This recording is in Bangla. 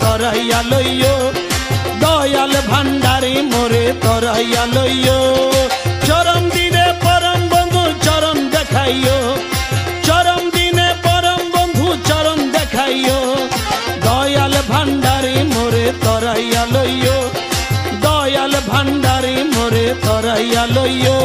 তরাইয়া লইও, দয়াল ভান্ডারি মোরে তরাইয়া লইও। চরম দিনে পরম বন্ধু চরণ দেখাইও, চরম দিনে পরম বন্ধু চরণ দেখাইও, দয়াল ভান্ডারি মোরে তরাইয়া লইও, দয়াল ভান্ডারি মোরে তরাইয়া লইও।